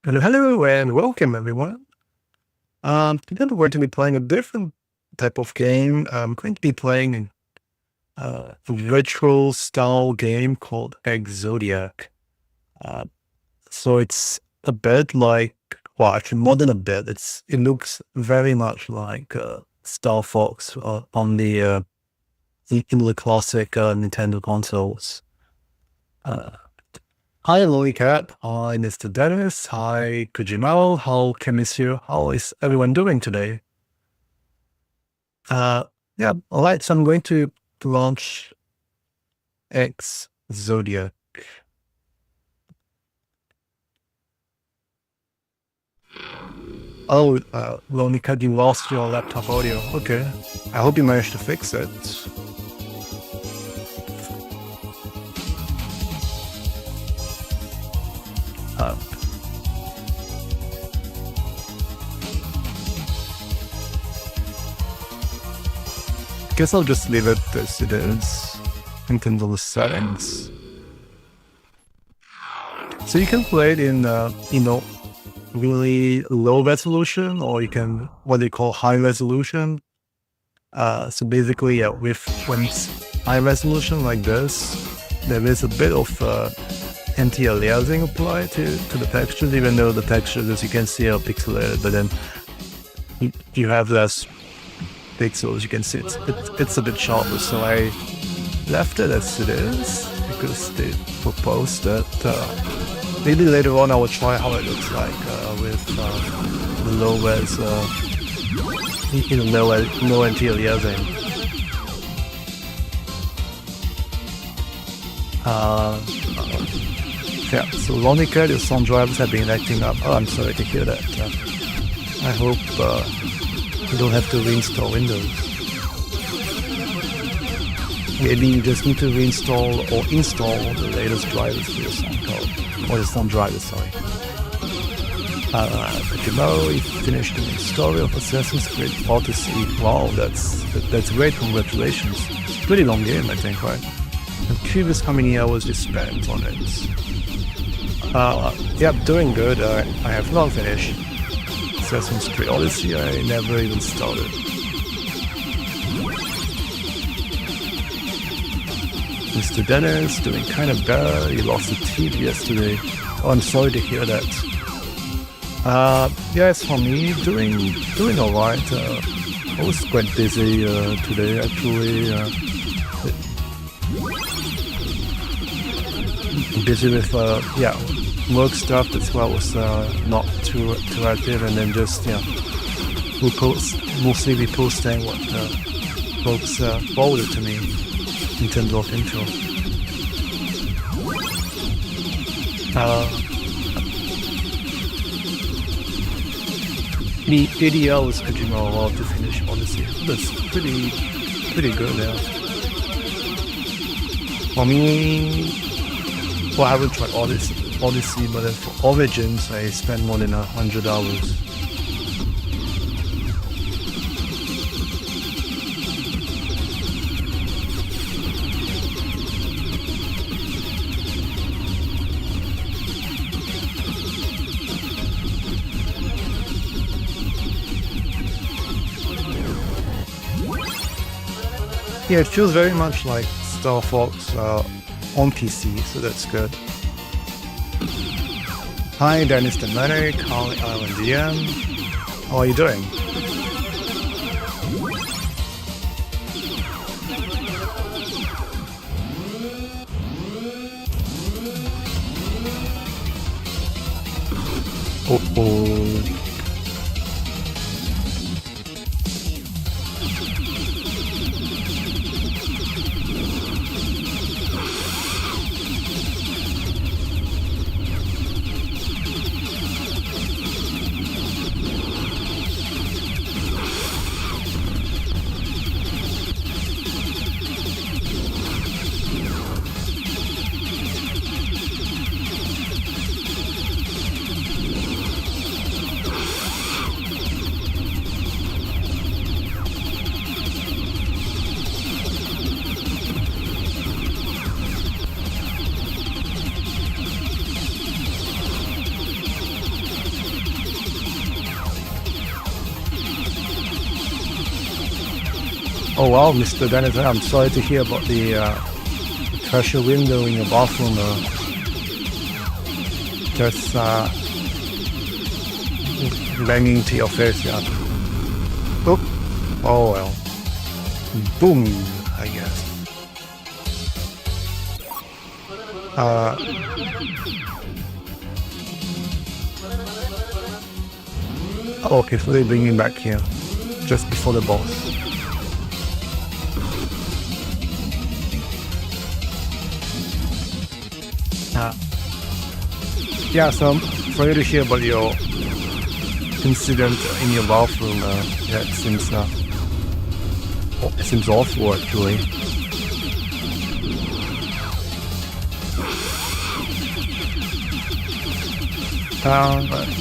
Hello, hello, and welcome everyone. Today we're going to be playing a different type of game. I'm going to be playing a virtual style game called Ex-Zodiac. Uh, so it's a bit like, well, actually more than a bit. It looks very much like Star Fox on the in the classic Nintendo consoles. Uh, Hi, Lily Cat. Hi, Mr. Dennis. Hi, Kujimao. How can Monsieur? How is everyone doing today? Uh, yeah, all right. So I'm going to launch Ex-Zodiac. Oh, Lonely Cat, you lost your laptop audio. Okay. I hope you managed to fix it. Uh, guess I'll just leave it as it is in terms of the settings. So you can play it in, really low resolution, or you can what they call high resolution. So basically, yeah, when it's high resolution like this, there is a bit of anti-aliasing applied to the textures, even though the textures, as you can see, are pixelated. But then you have less pixels. You can see it's a bit sharper. So I left it as it is because they proposed it. Maybe later on I will try how it looks like with the low res, no anti-aliasing. Yeah, so Lonica, your sound drivers have been acting up. Oh, I'm sorry to hear that. I hope you don't have to reinstall Windows. Maybe you just need to reinstall or install the latest drivers for your sound card. Or the sound drivers, sorry. But you know, you finished the story of Assassin's Creed Odyssey. Wow, that's great, congratulations. It's a pretty long game, I think, right? I'm curious how many hours you spent on it. Yeah, doing good. I have not finished Assassin's Creed Odyssey. I never even started. Mr. Dennis doing kind of bad. He lost a teeth yesterday. Oh, I'm sorry to hear that. Yeah, as for me, doing all right. I was quite busy today, actually. Busy with yeah, work stuff. That's why I was not too active, and then just mostly reposting what folks forwarded to me in terms of info. The 80 hours Kojima allowed to finish Odyssey. That's pretty good, yeah. For me, well, I haven't tried Odyssey, but then for Origins, I spent more than 100 hours. Yeah, it feels very much like Star Fox on PC, so that's good. Hi, Dennis the Medic. Hi, Island DM. How are you doing? Oh. Oh wow, Mr. Dennis, I'm sorry to hear about the pressure window in your bathroom. Just banging into your face, yeah. Oh, oh well. Boom, I guess. Okay, so they bring me back here just before the boss. Yeah, so sorry to hear about your incident in your bathroom. Yeah, it seems awful actually.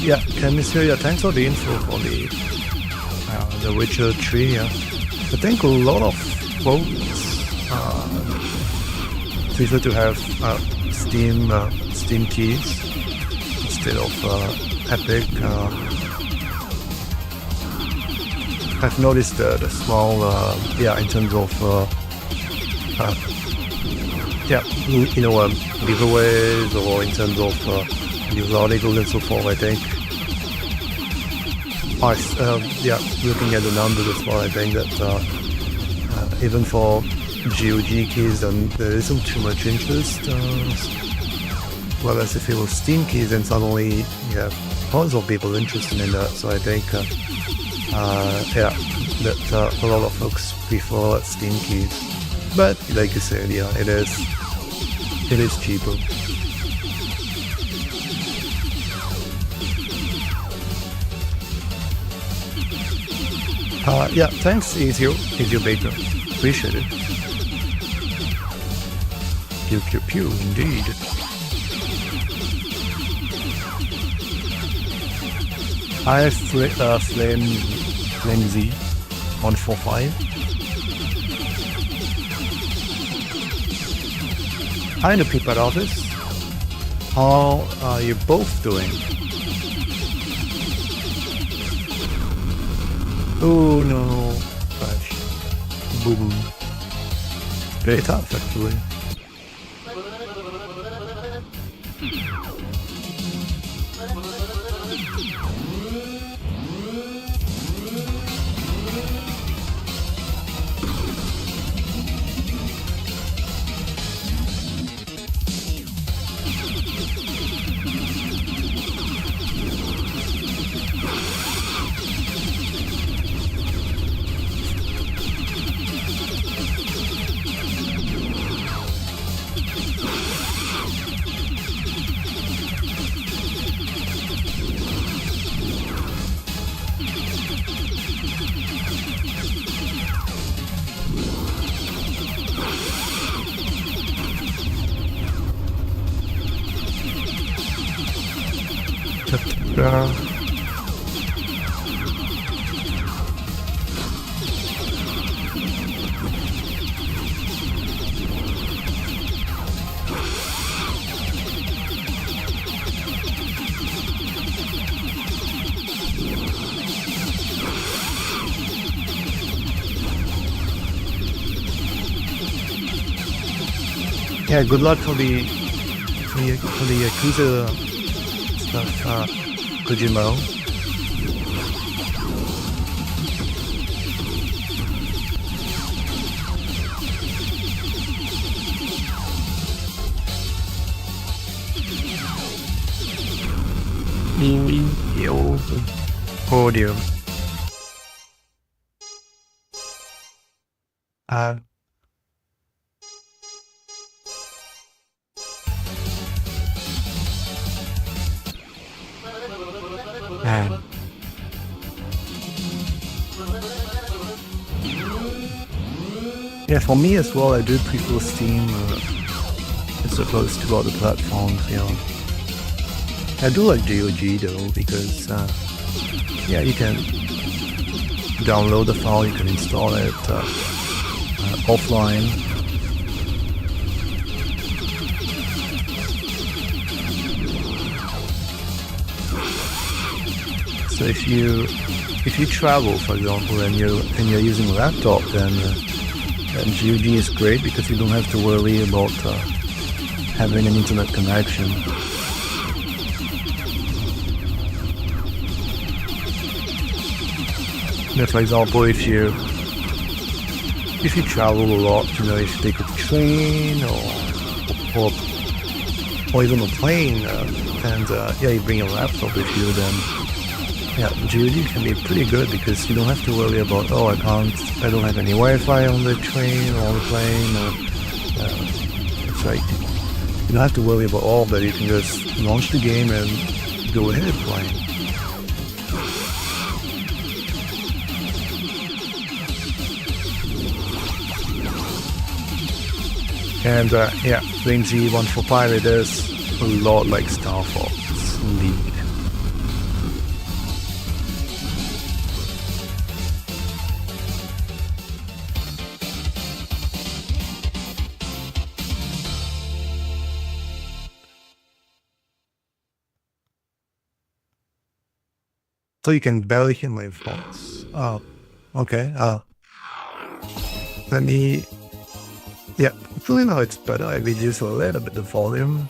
Yeah, can you say thanks for the info for the Witcher 3? I think a lot of folks prefer to have Steam keys instead of Epic. I've noticed the small, in terms of giveaways, or in terms of news articles and so forth. I think looking at the numbers as well, I think that even for GOG keys, then there isn't too much interest. Whereas if it was Steam keys, then suddenly you have tons of people interested in that. So I think that a lot of folks prefer Steam keys. But like you said, yeah, it is cheaper. Yeah, thanks, Ezio Baker. Appreciate it. Pew, indeed. I have Flame Z 145. Hi, the people at office. How are you both doing? Oh no, crash. Boom. Very tough actually. Yeah, good luck for the Yakuza stuff, Kojima. Audio. Man. Yeah, for me as well, I do prefer Steam as opposed to other platforms, you know. I do like GOG though, because you can download the file, you can install it offline. So if you travel, for example, and you're using a laptop, then And GOG is great because you don't have to worry about having an internet connection. For example, if you travel a lot, if you take a train or even a plane, and you bring a laptop with you, then GOG can be pretty good because you don't have to worry about, I don't have any Wi-Fi on the train or on the plane. It's like you don't have to worry about all of that. You can just launch the game and go ahead playing. And playing G1 for Pirate is a lot like Star Fox, indeed. So you can barely hear my voice. Oh, okay. Let me... hopefully now it's better. I reduce a little bit the volume.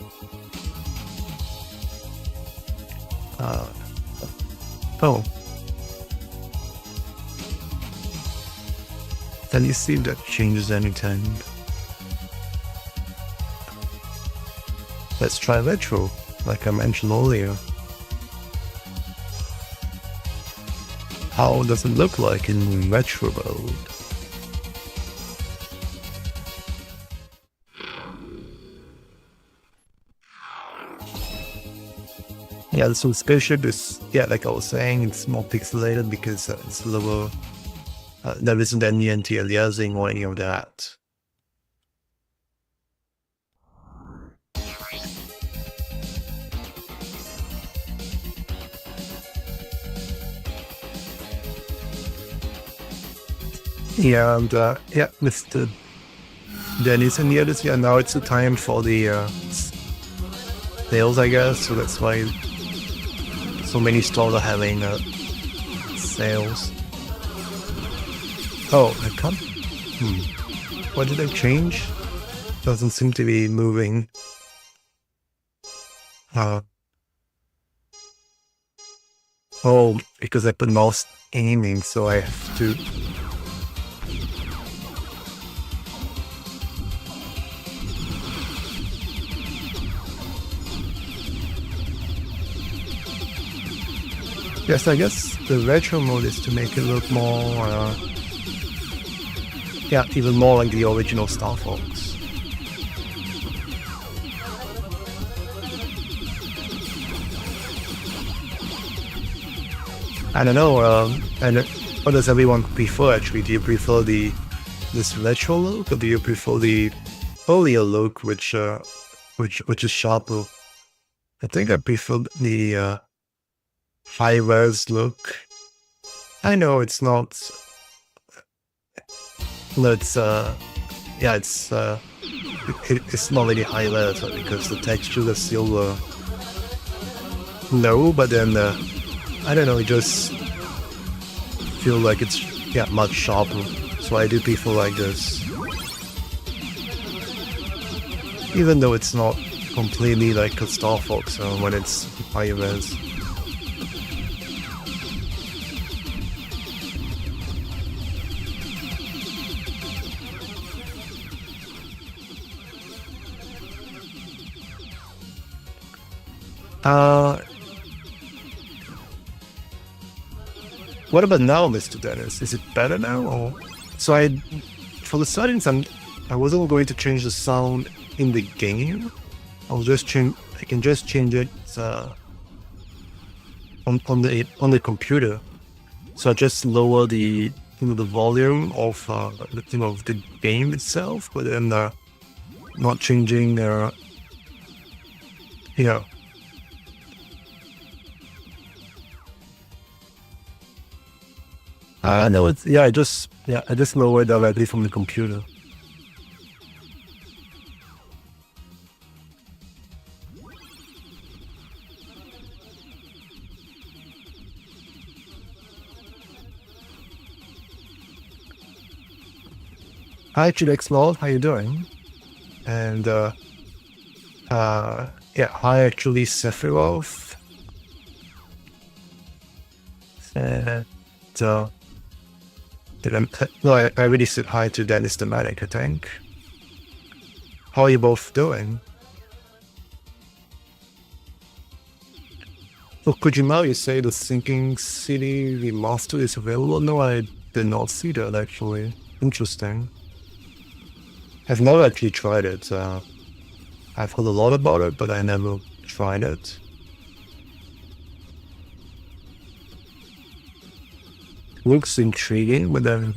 Let me see if that changes anything. Let's try retro, like I mentioned earlier. How does it look like in retro mode? So spaceship is, like I was saying, it's more pixelated because it's lower. There isn't any anti-aliasing or any of that. And Mr. Dennis and the others, now it's the time for the sales, I guess, so that's why so many stores are having sales. I can't... What did I change? Doesn't seem to be moving. Because I put mouse aiming, so I have to... Yes, I guess the retro mode is to make it look more, even more like the original Star Fox. I don't know, and what does everyone prefer actually? Do you prefer this retro look, or do you prefer the earlier look, which is sharper? I think I prefer the high-res look. I know it's not. It's it's not really high-res because the texture is still low, but then I don't know. It just feel like it's much sharper. So I do prefer like this, even though it's not completely like a Star Fox when it's high-res. What about now, Mr. Dennis? Is it better now? Or so for the settings, I wasn't going to change the sound in the game. I can just change it on the computer. So I just lower the the volume of the game itself, but then not changing no, it's I just lower it directly from the computer. Hi, Ex-Zodiac, how you doing? And yeah, hi, actually, Sephiroth. And uh, did I, no, I already said hi to Dennis the Medic, I think. How are you both doing? So, Kojima, you say the Sinking City remaster is available? No, I did not see that actually. Interesting. I've never actually tried it. I've heard a lot about it, but I never tried it. Looks intriguing, but then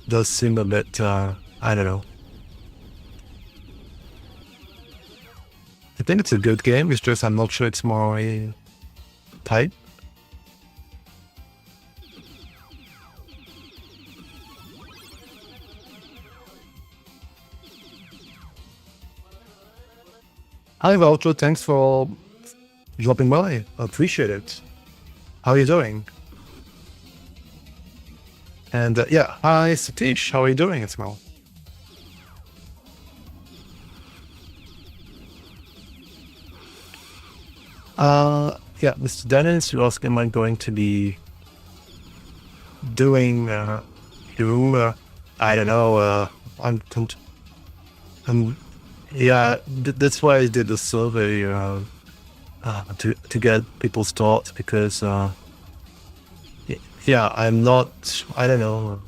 does seem a bit, I don't know. I think it's a good game. It's just I'm not sure it's my type. Hi, Valtro. Thanks for dropping by. I appreciate it. How are you doing? And yeah, hi, Satish. How are you doing as well? Yeah, Mr. Dennis, you asked, am I going to be doing Doom? I don't know. I'm yeah, that's why I did the survey to get people's thoughts because yeah, I'm not. I don't know.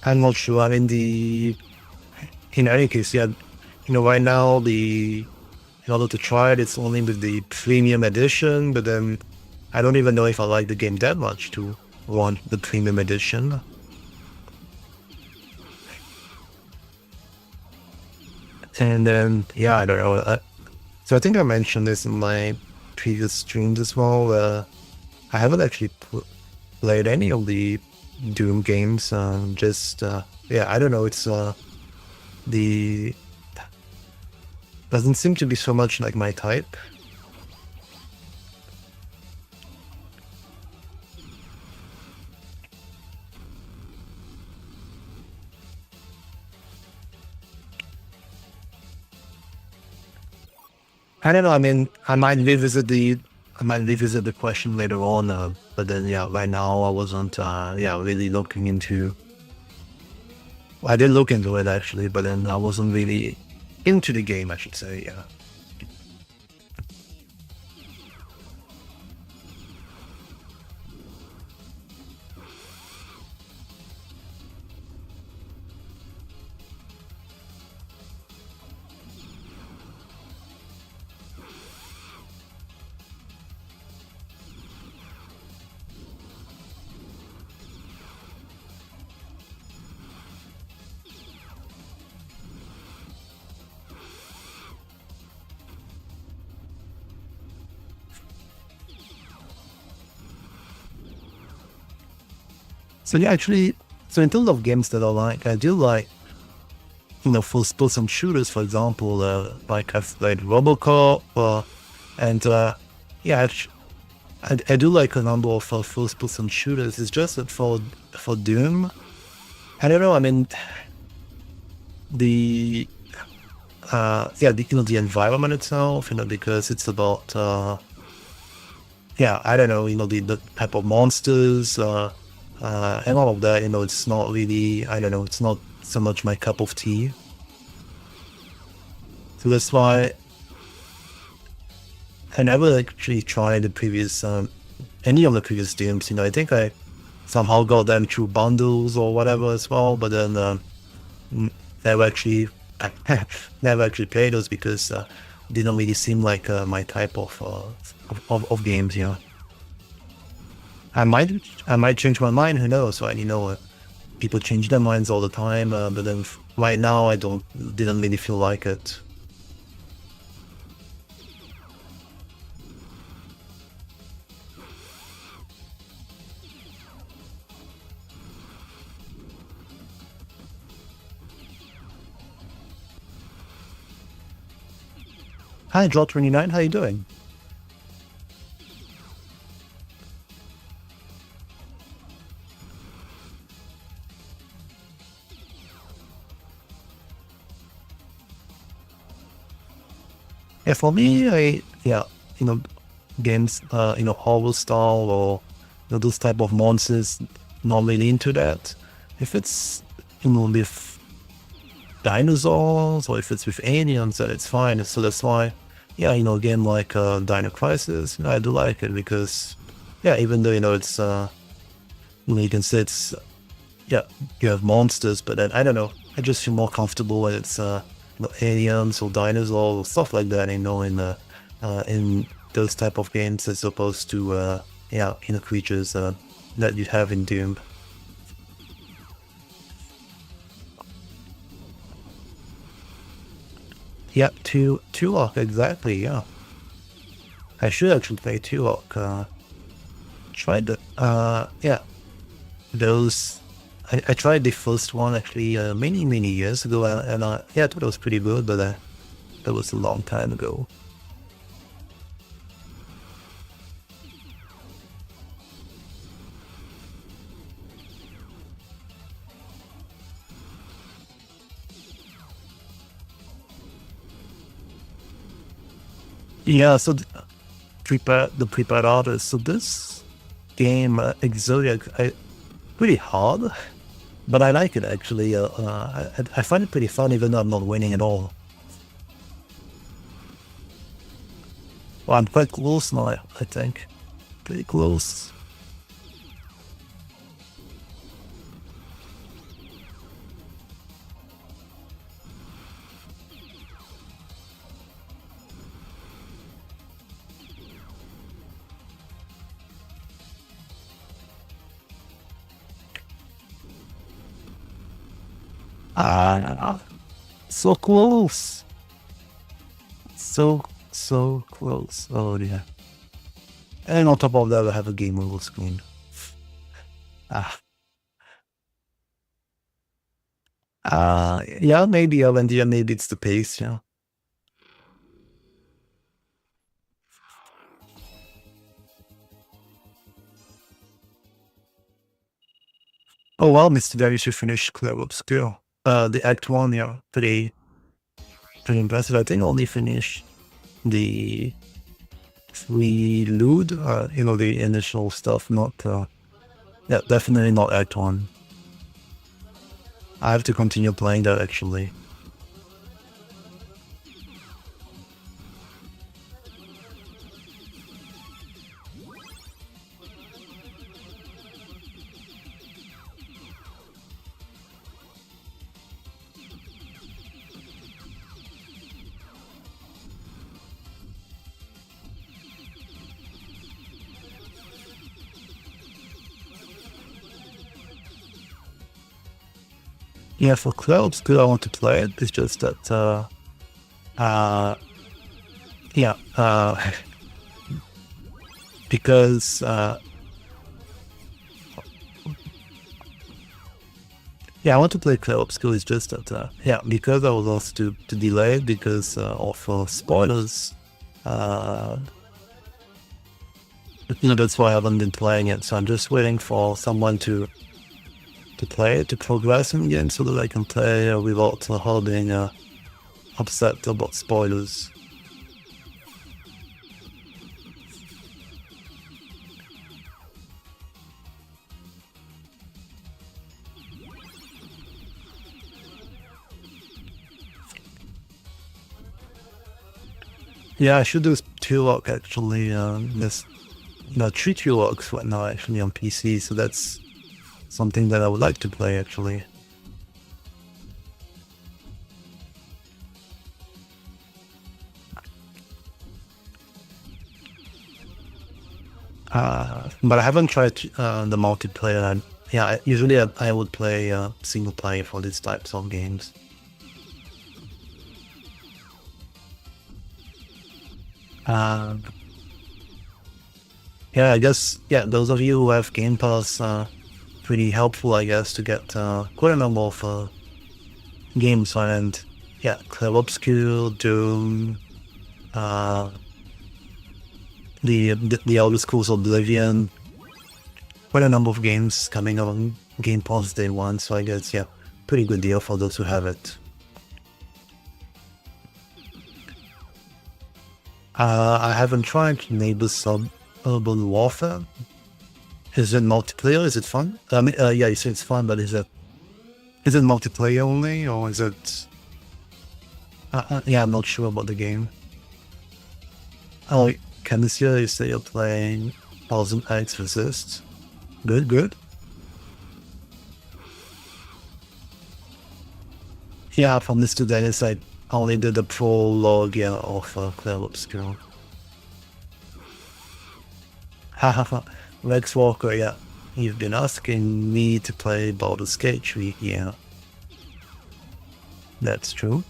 I'm not sure. I mean, in any case, yeah, right now in order to try it, it's only with the premium edition. But then I don't even know if I like the game that much to want the premium edition. And then yeah, I don't know. So I think I mentioned this in my previous streams as well. I haven't actually played any of the Doom games. Just yeah, I don't know. It's the doesn't seem to be so much like my type. I don't know. I mean, I might revisit the question later on. But then, yeah, right now I wasn't, yeah, really looking into. I did look into it actually, but then I wasn't really into the game, I should say. Yeah. So yeah, actually, so in terms of games that I like, I do like, first-person shooters, for example. Like I've played Robocop, and yeah, I do like a number of first-person shooters. It's just that for Doom, I don't know. I mean, the yeah, the environment itself, because it's about yeah, I don't know, the type of monsters, and all of that. It's not really, I don't know, it's not so much my cup of tea. So that's why I never actually tried the previous any of the previous games. I think I somehow got them through bundles or whatever as well, but then never actually never actually played those because didn't really seem like my type of games. I might I might change my mind. Who knows? Right? People change their minds all the time. But then right now, I didn't really feel like it. Hi, Draw29, how you doing? Yeah, for me, you know, games, horror style or those type of monsters, not really into that. If it's, with dinosaurs or if it's with aliens, then it's fine. So that's why, yeah, a game like Dino Crisis, I do like it because, yeah, even though, it's, you can say it's, yeah, you have monsters, but then, I don't know, I just feel more comfortable when it's, aliens or dinosaurs or stuff like that, in those type of games as opposed to, creatures, that you have in Doom. Yep, Tulok, exactly, yeah. I should actually play Tulok. Tried the, those. I tried the first one actually many, many years ago, and yeah, I thought it was pretty good, but that was a long time ago. Yeah, so the prepared artist. So this game, Ex-Zodiac, pretty hard, but I like it actually. I find it pretty fun, even though I'm not winning at all. Well, I'm quite close now, I think. Pretty close. Ah, so close. So, so close. Oh, yeah. And on top of that, I have a game over screen. Ah, yeah, maybe LND, maybe it's the pace, yeah. Oh, well, Mr. Daddy should finish Club Obscure. The Act 1, yeah, pretty impressive. I think I only finished the prelude, the initial stuff, not, yeah, definitely not Act 1. I have to continue playing that actually. Yeah, for Club Obscure, I want to play it. It's just that, uh, yeah, because, yeah, I want to play Club Obscure. It's just that, yeah, because I was asked to delay it because of spoilers. Uh, that's why I haven't been playing it. So I'm just waiting for someone to play it, to progress in the game, so that I can play without her being upset about spoilers. Yeah, I should do Tulok actually. There's three Tuloks right now actually on PC, so that's something that I would like to play actually. But I haven't tried the multiplayer. Yeah, usually I would play single player for these types of games. Um, yeah, I guess, yeah, those of you who have Game Pass, pretty helpful, I guess, to get quite a number of games on. And yeah, Club Obscure, Doom, uh, the Elder Scrolls Oblivion, quite a number of games coming on Game Pass Day 1, so I guess, yeah, pretty good deal for those who have it. I haven't tried Neighbor Sub Urban Warfare. Is it multiplayer? Is it fun? Yeah, you say it's fun, but is it multiplayer only, or is it... yeah, I'm not sure about the game. Oh, Canicia, you say you're playing 1000 X Resist. Good, good. Yeah, from this to Dennis, I only did the prologue, yeah, of Claire Obscure. Hahaha, Lex Walker, yeah. You've been asking me to play Baldur's Gate 3, yeah. That's true.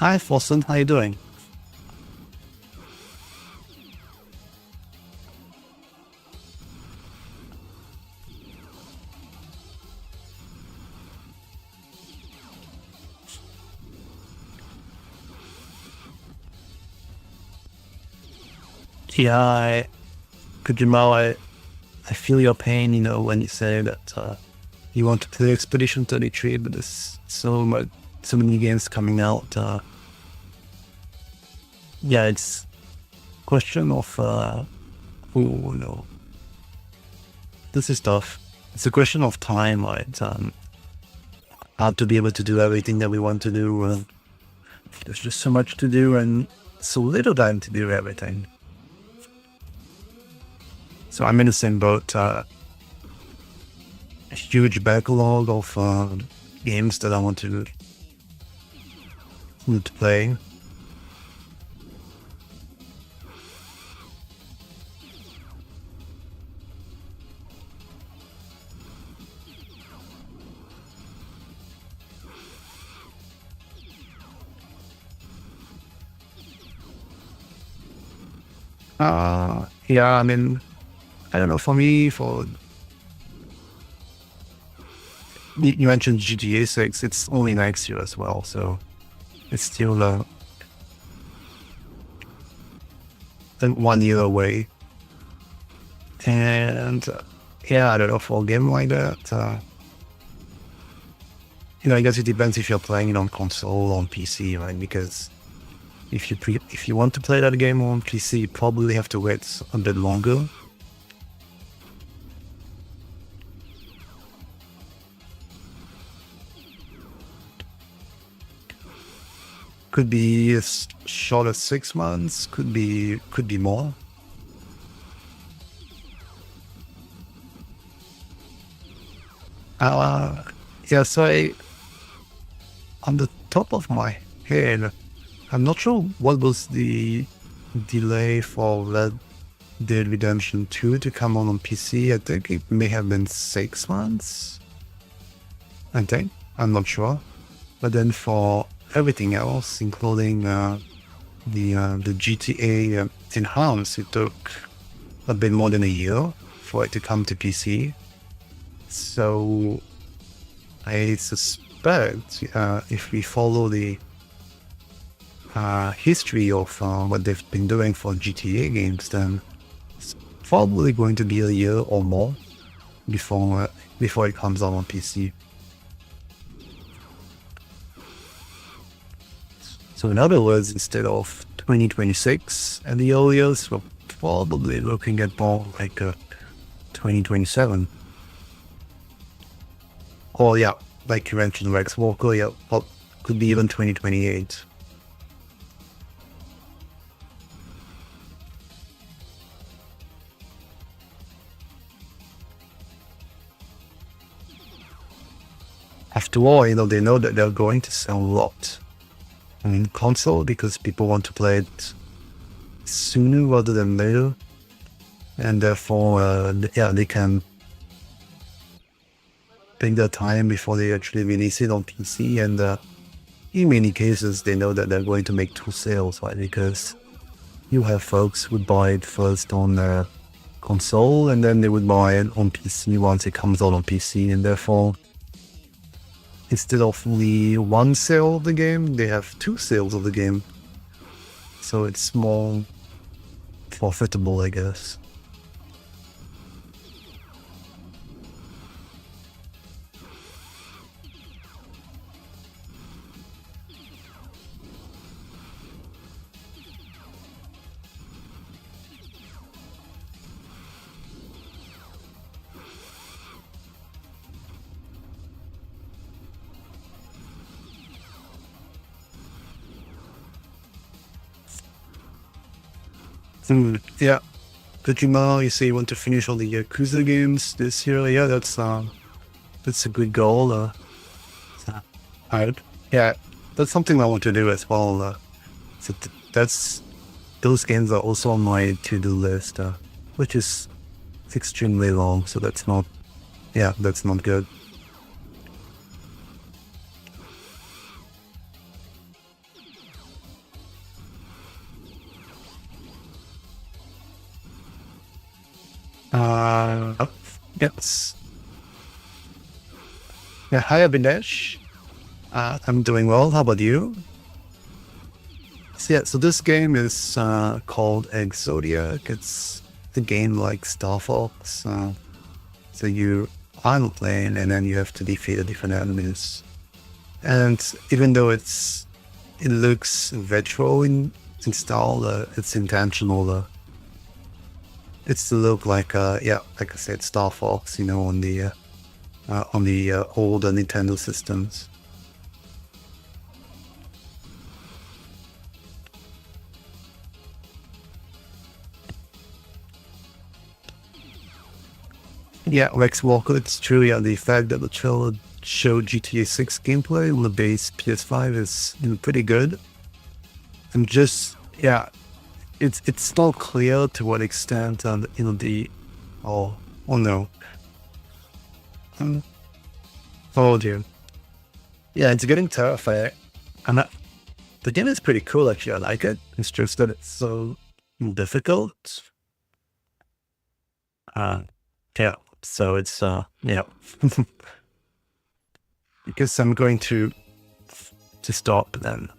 Hi, Fossen, how you doing? Yeah, Kujima, I feel your pain, when you say that you want to play Expedition 33, but there's so many games coming out. Yeah, it's question of no, this is tough. It's a question of time, right? How to be able to do everything that we want to do. There's just so much to do and so little time to do everything. So I'm in the same boat. A huge backlog of games that I want to play. Yeah, I mean, I don't know. For me, you mentioned GTA 6. It's only next year as well, so it's still 1 year away. And yeah, I don't know, for a game like that, I guess it depends if you're playing it on console or on PC, right? Because if you want to play that game on PC, you probably have to wait a bit longer. Could be as short as 6 months. Could be more. Yeah. So on the top of my head, I'm not sure what was the delay for Red Dead Redemption 2 to come on PC. I think it may have been 6 months. I think. I'm not sure. But then for everything else, including the GTA enhance, it took a bit more than a year for it to come to PC. So I suspect if we follow the history of what they've been doing for GTA games, then it's probably going to be a year or more before it comes out on PC. So in other words, instead of 2026 and the earliest, we're probably looking at more like 2027. Or yeah, like you mentioned, Rex Walker, yeah, could be even 2028. After all, they know that they're going to sell a lot. on console because people want to play it sooner rather than later, and therefore, yeah, they can take their time before they actually release it on PC. And in many cases, they know that they're going to make two sales, right? Because you have folks who buy it first on console, and then they would buy it on PC once it comes out on PC, and therefore, instead of only one sale of the game, they have two sales of the game. So it's more profitable, I guess. Yeah. Kojima, you say you want to finish all the Yakuza games this year. Yeah, that's a good goal. Alright. Yeah, that's something I want to do as well. So that's those games are also on my to-do list, which is extremely long. So that's not, yeah, that's not good. Uh, yes. Yeah, hi Abhinesh. I'm doing well. How about you? So, yeah, so this game is called Ex-Zodiac. It's the game like Star Fox. So you on a plane and then you have to defeat the different enemies. And even though it looks retro in style, it's intentional. It's to look like yeah, like I said, Star Fox, you know, on the older Nintendo systems. Yeah, Rex Walker, it's true. Yeah, the fact that the trailer showed GTA 6 gameplay on the base PS5 is, you know, pretty good. And just, yeah, it's not clear to what extent, you know, oh, oh no. Um, oh dear. Yeah, it's getting tough. The game is pretty cool, actually. I like it. It's just that it's so difficult. Uh, yeah, so it's, yeah. Because I'm going to stop then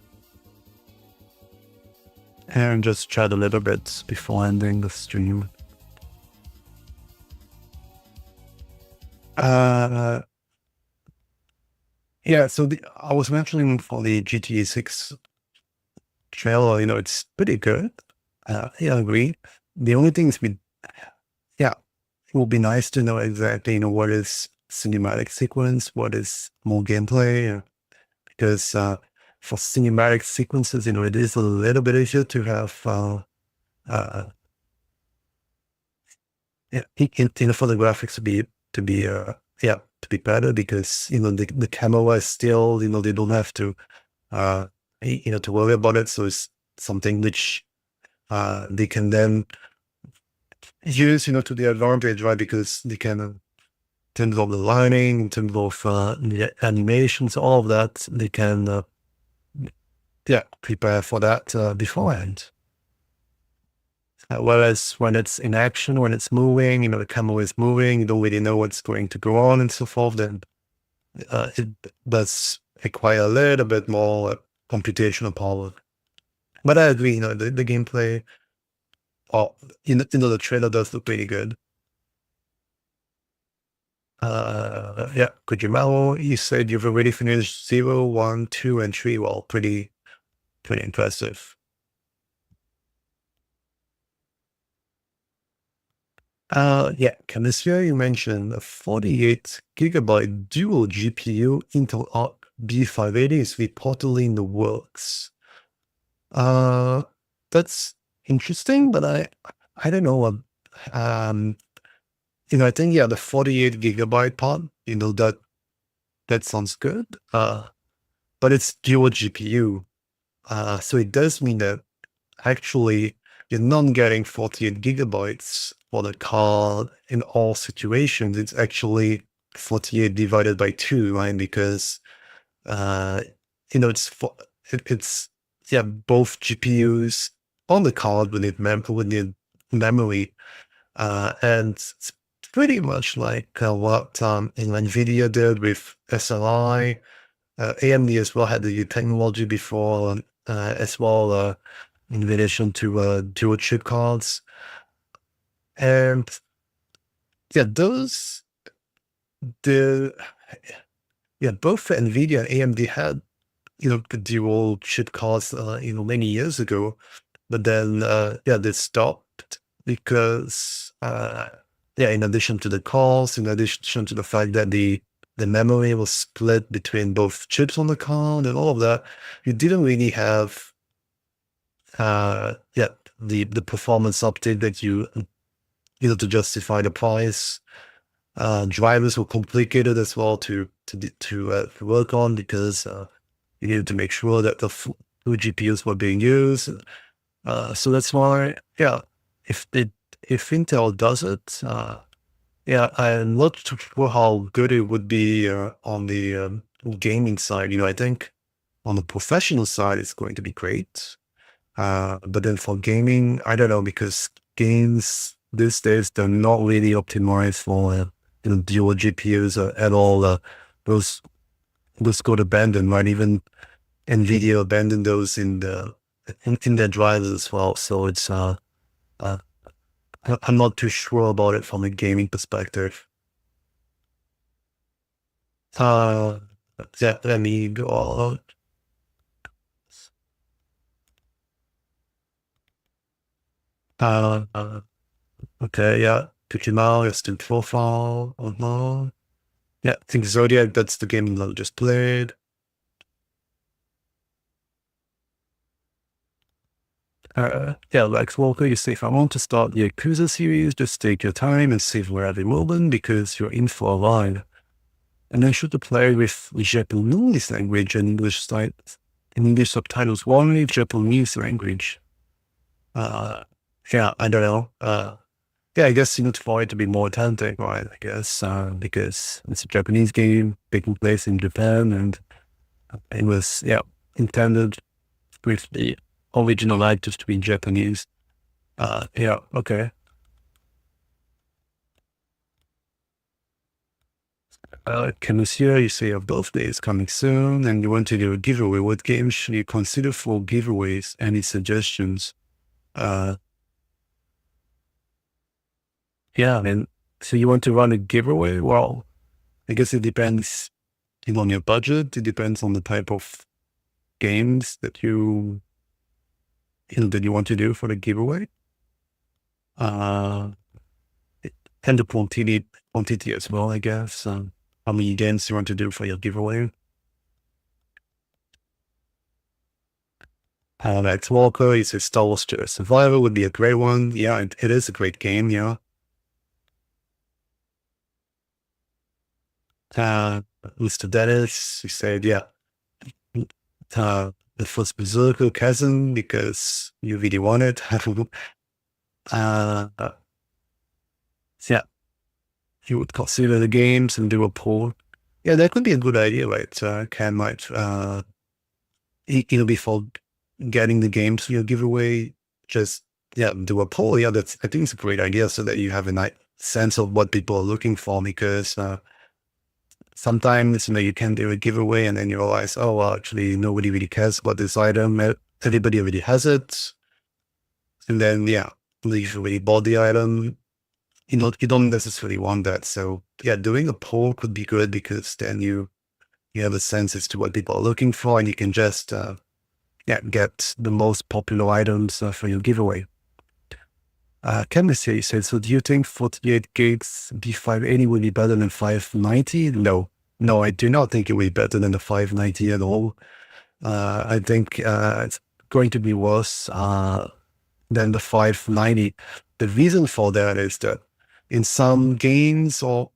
and just chat a little bit before ending the stream. Uh, yeah, so I was mentioning for the GTA 6 trailer, you know, it's pretty good. Yeah, I agree. The only thing is yeah, it will be nice to know exactly, you know, what is cinematic sequence, what is more gameplay, because for cinematic sequences, you know, it is a little bit easier to have, uh, yeah, you know, for the graphics yeah, to be better because, you know, the camera is still, you know, they don't have to, you know, to worry about it. So it's something which they can then use, you know, to their advantage, right? Because they can, in terms of the lighting, in terms of the animations, all of that, they can, yeah, prepare for that beforehand. Whereas when it's in action, when it's moving, you know, the camera is moving, you don't really know what's going to go on and so forth, then it does require a little bit more computational power. But I agree, you know, the gameplay, oh, you know, the trailer does look pretty good. Yeah, Kojima, you said you've already finished 0, 1, 2, and 3. Well, pretty impressive. Yeah, Chemistry, you mentioned a 48 gigabyte dual GPU Intel Arc B580 is reportedly in the works. Uh, that's interesting, but I don't know. Um, you know, I think, yeah, the 48 gigabyte part, you know, that sounds good. But it's dual GPU. So it does mean that actually you're not getting 48 gigabytes for the card in all situations. It's actually 48 divided by 2, right? Because uh, it's yeah, both GPUs on the card would need memory, and it's pretty much like what NVIDIA did with SLI. AMD as well had the technology before, as well, in relation to dual chip cards. And yeah, the both NVIDIA and AMD had, the dual chip cards, many years ago. But then, they stopped because, in addition to the cost, in addition to the fact that the memory was split between both chips on the card and all of that, you didn't really have, yeah, the performance update that to justify the price. Drivers were complicated as well to work on because you needed to make sure that the two GPUs were being used. So that's why, if it if Intel does it, I'm not too sure how good it would be on the gaming side. I think on the professional side, it's going to be great. But then for gaming, I don't know, because games these days, they're not really optimized for dual GPUs at all. Those those got abandoned, right? Even NVIDIA abandoned those in their drivers as well. So it's uh, I'm not too sure about it from a gaming perspective. Uh, let me go all out. Uh, okay, yeah. Tukimal, instant profile. Yeah, I think Zodiac, that's the game that I just played. Like Walker, you say, if I want to start the Yakuza series, just take your time and save wherever you moment because you're in for a ride. And then should play with Japanese language and English subtitles only, Japanese language. I don't know. I guess for it to be more authentic, right? I guess because it's a Japanese game taking place in Japan, and it was intended with the original actors to be Japanese. Okay. Monsieur, you say your birthday is coming soon and you want to do a giveaway. What games should you consider for giveaways? Any suggestions? Uh, I mean, so you want to run a giveaway? Well, I guess it depends on your budget. It depends on the type of games that that you want to do for the giveaway. Uh, and the quantity as well, I guess. How many games you want to do for your giveaway? Max Walker, he says Star Wars Jedi Survivor would be a great one. Yeah, it is a great game, yeah. Mr. Dennis, he said, the first Berserker Chasm because you really want it. uh, yeah, you would consider the games and do a poll. Yeah, that could be a good idea, right? Ken might, before getting the games for your giveaway, just, do a poll. Yeah, I think it's a great idea so that you have a nice sense of what people are looking for because, sometimes, you can do a giveaway and then you realize, oh, well, actually, nobody really cares about this item. Everybody already has it. And then, you've already bought the item. You don't necessarily want that. So, doing a poll could be good because then you have a sense as to what people are looking for and you can just, get the most popular items for your giveaway. Chemistry said, so do you think 48 gigs B580 will be better than 590? No, I do not think it will be better than the 590 at all. I think it's going to be worse than the 590. The reason for that is that in some games or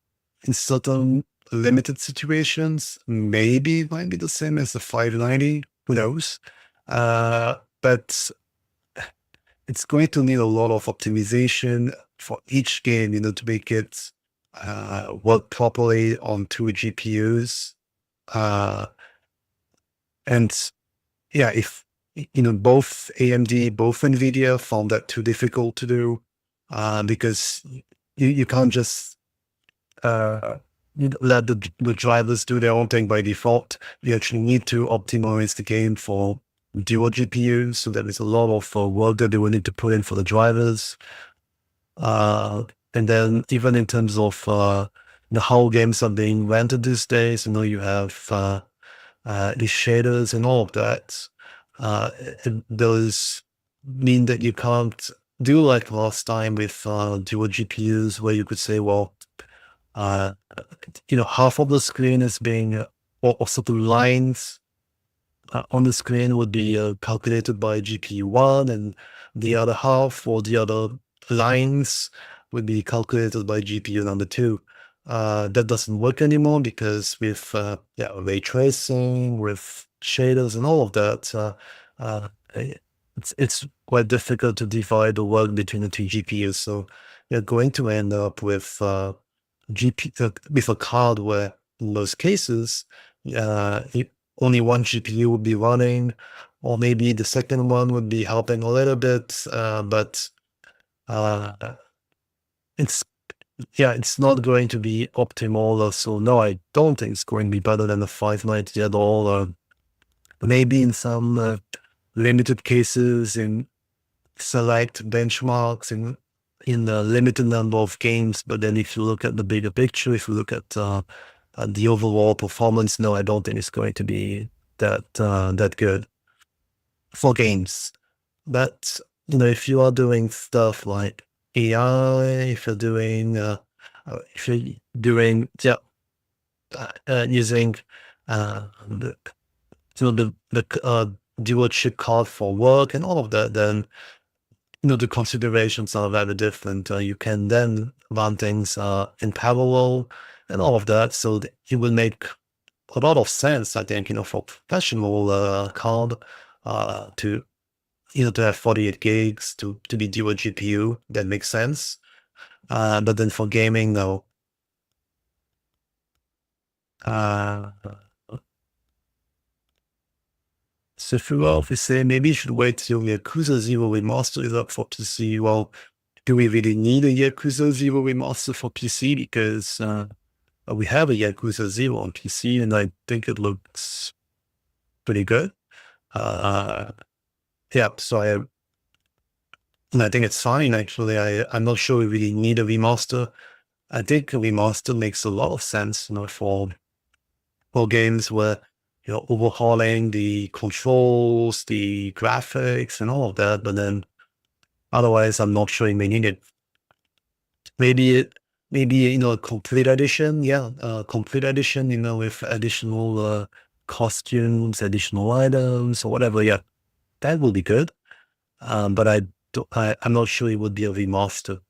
in certain limited situations, maybe it might be the same as the 590. Who knows? But it's going to need a lot of optimization for each game, to make it work properly on two GPUs. Uh, and yeah, if both AMD, both NVIDIA found that too difficult to do, because you can't just let the drivers do their own thing by default. You actually need to optimize the game for dual GPUs, so there is a lot of work that they will need to put in for the drivers. And then even in terms of how games are being rendered these days, you have the shaders and all of that. Those mean that you can't do like last time with dual GPUs, where you could say, well, half of the screen is being, or also the lines on the screen would be calculated by GPU one, and the other half or the other lines would be calculated by GPU number two. That doesn't work anymore, because with ray tracing, with shaders and all of that, it's quite difficult to divide the work between the two GPUs. So you're going to end up with with a card where, in most cases, only one GPU would be running, or maybe the second one would be helping a little bit, but it's it's not going to be optimal. So no, I don't think it's going to be better than the 590 at all. Maybe in some limited cases, in select benchmarks, in a limited number of games. But then if you look at the bigger picture, if you look at the overall performance, no, I don't think it's going to be that good for games. But if you are doing stuff like AI, if you're doing using the dual chip card for work and all of that, then the considerations are very different. You can then run things in parallel and all of that, so it will make a lot of sense, I think, for professional card to to have 48 gigs to be dual GPU. That makes sense. But then for gaming, no. So throughout, we say maybe you should wait till Yakuza 0 Remaster is up for PC. Well, do we really need a Yakuza 0 Remaster for PC? Because we have a Yakuza 0 on PC, and I think it looks pretty good. So I think it's fine, actually. I'm not sure we really need a remaster. I think a remaster makes a lot of sense, for games where overhauling the controls, the graphics, and all of that. But then otherwise, I'm not sure you may need it. Maybe a complete edition, complete edition, with additional costumes, additional items, or whatever. Yeah, that will be good. But I'm not sure it would be a remaster.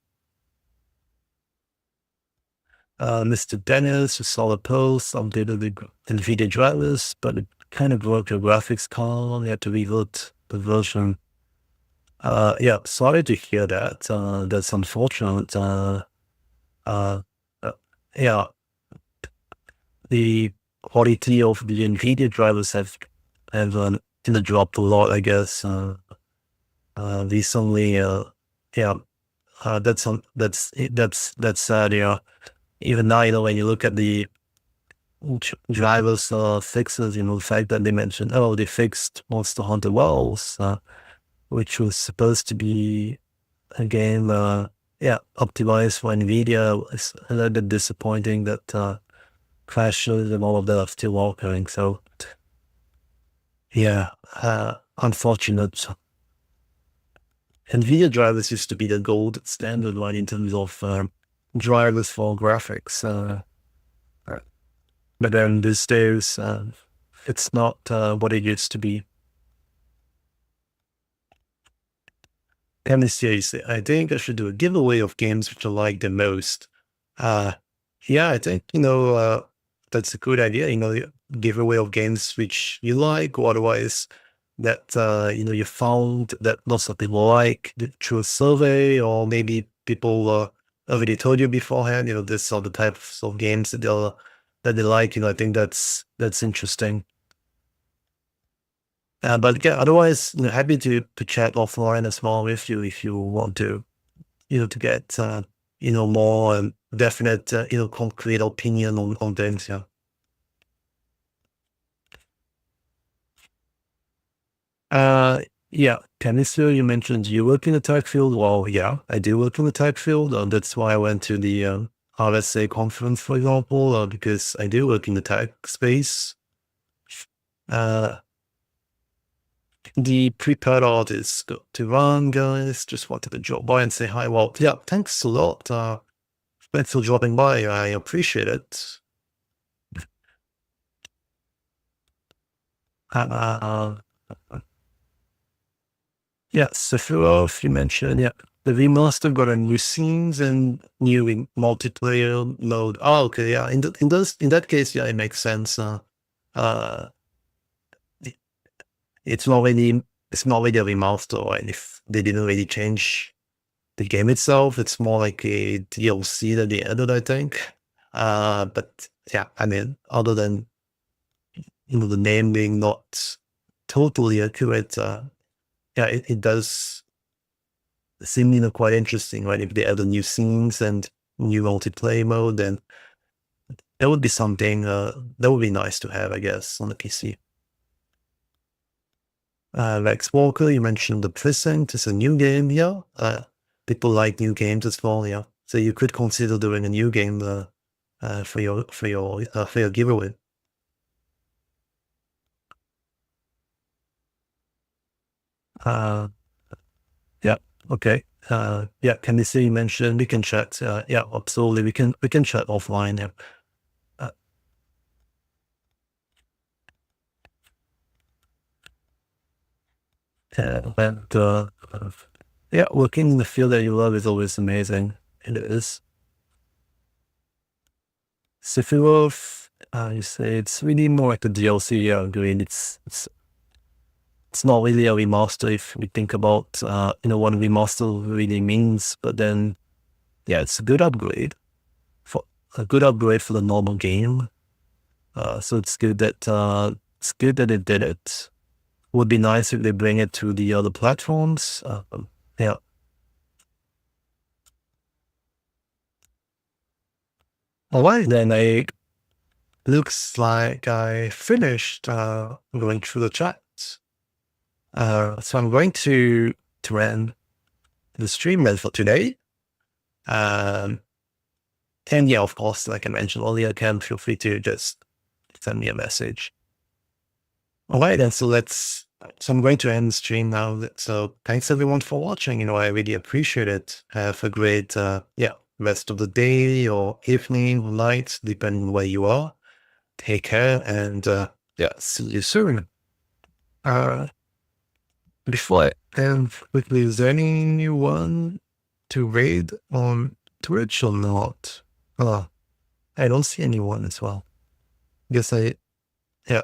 Mr. Dennis, a solid post, updated the NVIDIA drivers, but it kind of broke your graphics card. You had to reload the version. Sorry to hear that. That's unfortunate. Yeah, the quality of the NVIDIA drivers have dropped a lot, I guess. Recently, that's sad. Yeah, even now, when you look at the drivers fixes, the fact that they mentioned, they fixed Monster Hunter Worlds, which was supposed to be a game, optimized for NVIDIA. It's a little bit disappointing that crashes and all of that are still occurring. So, unfortunate. NVIDIA drivers used to be the gold standard one in terms of drivers for graphics. But then these days, it's not what it used to be. MCA, I think I should do a giveaway of games which I like the most. I think, that's a good idea, giveaway of games which you like, or otherwise that, you found that lots of people like through a survey, or maybe people already told you beforehand, this are the types of games that they like. I think that's interesting. But yeah, otherwise, happy to chat offline as well with you if you want to get, more definite, concrete opinion on things. Yeah. Uh, yeah. Chemistry, you mentioned you work in the tech field. Well, yeah, I do work in the tech field. That's why I went to the RSA conference, for example, because I do work in the tech space. Uh, the prepared art is got to run, guys. Just wanted to drop by and say hi. Well, yeah, thanks a lot. Thanks for dropping by. I appreciate it. Uh, yeah, Sephiroth, you mentioned, yeah. The remaster got a new scenes and new multiplayer mode. Oh, okay, yeah. In that case, yeah, it makes sense. Uh, it- it's not really it's not really a remaster, and if they didn't really change the game itself, it's more like a DLC that they added, I think. But yeah, I mean, other than the name being not totally accurate, yeah, it does seem quite interesting, right? If they add the new scenes and new multiplayer mode, then that would be something that would be nice to have, I guess, on the PC. Lex Walker, you mentioned the Precinct is a new game, yeah. People like new games as well, yeah. So you could consider doing a new game for your giveaway. Uh, yeah, okay. Yeah, can you see you mentioned we can chat? Yeah, absolutely. We can chat offline. Yeah. Uh, and yeah, working in the field that you love is always amazing. It is. Sephiroth, you say it's really more like a DLC. Yeah, agreed. It's not really a remaster if we think about what a remaster really means. But then, yeah, it's a good upgrade for the normal game. So it's good that it did it. Would be nice if they bring it to the other platforms. Yeah. All right, then I looks like I finished going through the chat. So I'm going to end the stream then for today. Um, and yeah, of course, like I mentioned earlier, Ken, feel free to just send me a message. All right, then. So I'm going to end the stream now. So thanks everyone for watching. I really appreciate it. Have a great, rest of the day or evening or night, depending on where you are. Take care and, yeah, see you soon. Uh, Before I end quickly, is there anyone to raid on Twitch or not? I don't see anyone as well. Guess yeah,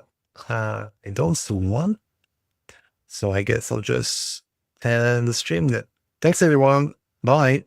I don't see one. So I guess I'll just end the stream then. Thanks everyone. Bye.